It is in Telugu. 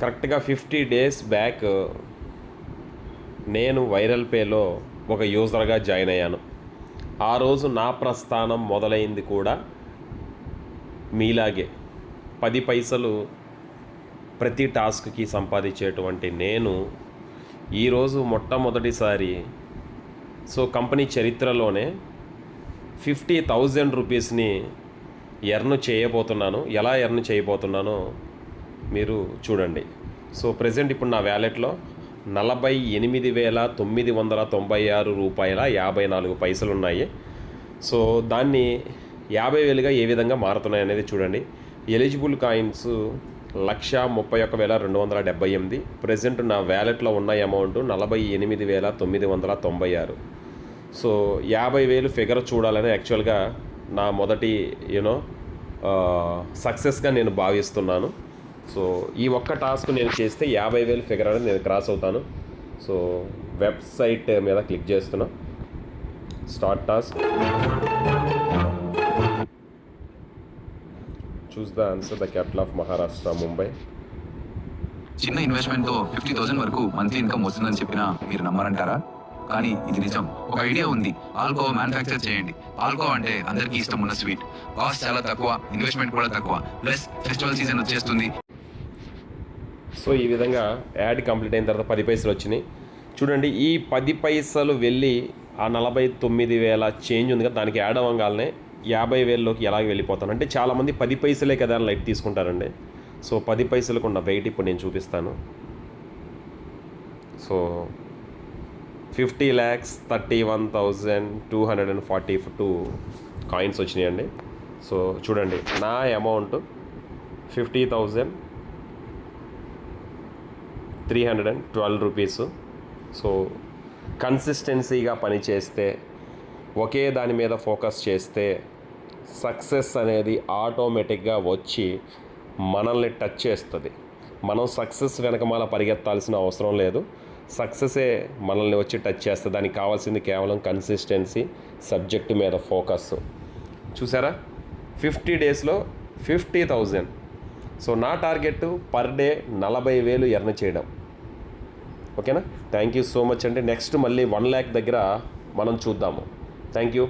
కరెక్ట్గా 50 డేస్ బ్యాక్ నేను వైరల్ పేలో ఒక యూజర్గా జాయిన్ అయ్యాను. ఆ రోజు నా ప్రస్థానం మొదలైంది కూడా మీలాగే 10 పైసలు ప్రతి టాస్క్కి సంపాదించేటువంటి నేను ఈరోజు మొట్టమొదటిసారి కంపెనీ చరిత్రలోనే 50,000 రూపీస్ని ఎర్న్ చేయబోతున్నాను. ఎలా ఎర్న్ చేయబోతున్నానో మీరు చూడండి. ప్రజెంట్ ఇప్పుడు నా వ్యాలెట్లో 48,996 రూపాయల 54 పైసలు ఉన్నాయి. దాన్ని 50,000గా ఏ విధంగా మారుతున్నాయి అనేది చూడండి. Eligible coins 131,278. ప్రజెంట్ నా వ్యాలెట్లో ఉన్న అమౌంట్ 48,996. 50,000 ఫిగర్ చూడాలని యాక్చువల్గా నా మొదటి సక్సెస్గా నేను భావిస్తున్నాను. ఈ ఒక్క టాస్క్ నేను చేస్తే 50,000 ఫిగర్ అనేది నేను క్రాస్ అవుతాను. వెబ్సైట్ మీద క్లిక్ చేస్తున్నా. Start task. Choose the answer the capital of Maharashtra, Mumbai. చిన్న ఇన్వెస్ట్మెంట్తో 50,000 వరకు మంత్లీ ఇన్కమ్ వస్తుందని చెప్పినా మీరు నమ్మరంటారా? కానీ ఇది నిజం. ఒక ఐడియా ఉంది, పాల్కోవా మ్యానుఫ్యాక్చర్ చేయండి. పాల్కోవా అంటే అందరికీ ఇష్టం ఉన్న స్వీట్. కాస్ట్ చాలా తక్కువ, ఇన్వెస్ట్మెంట్ కూడా తక్కువ, ప్లస్ ఫెస్టివల్ సీజన్ వచ్చేస్తుంది. ఈ విధంగా యాడ్ కంప్లీట్ అయిన తర్వాత 10 పైసలు వచ్చినాయి. చూడండి, ఈ 10 పైసలు వెళ్ళి ఆ 49,000 చేంజ్ ఉంది కదా, దానికి యాడ్ అవ్వగానే 50,000లోకి ఎలాగ వెళ్ళిపోతాను అంటే చాలామంది 10 పైసలే కదా అని లైట్ తీసుకుంటారండి. 10 పైసలకు ఉన్న వెయిట్ ఇప్పుడు నేను చూపిస్తాను. 50,31,242 కాయిన్స్ వచ్చినాయండి. చూడండి, నా అమౌంట్ 50,312 రూపీస్. కన్సిస్టెన్సీగా పనిచేస్తే, ఒకే దాని మీద ఫోకస్ చేస్తే సక్సెస్ అనేది ఆటోమేటిక్గా వచ్చి మనల్ని టచ్ చేస్తుంది. మనం సక్సెస్ వెనకమాల పరిగెత్తాల్సిన అవసరం లేదు. సక్సెసే మనల్ని వచ్చి టచ్ చేస్తుంది. దానికి కావాల్సింది కేవలం కన్సిస్టెన్సీ, సబ్జెక్టు మీద ఫోకస్. చూసారా, 50 డేస్లో 50,000. నా టార్గెట్ పర్ డే 40,000 ఎర్న్ చేయడం. ఓకేనా? థ్యాంక్ యూ సో మచ్ అండి. నెక్స్ట్ మళ్ళీ 1 lakh దగ్గర మనం చూద్దాము. Thank you.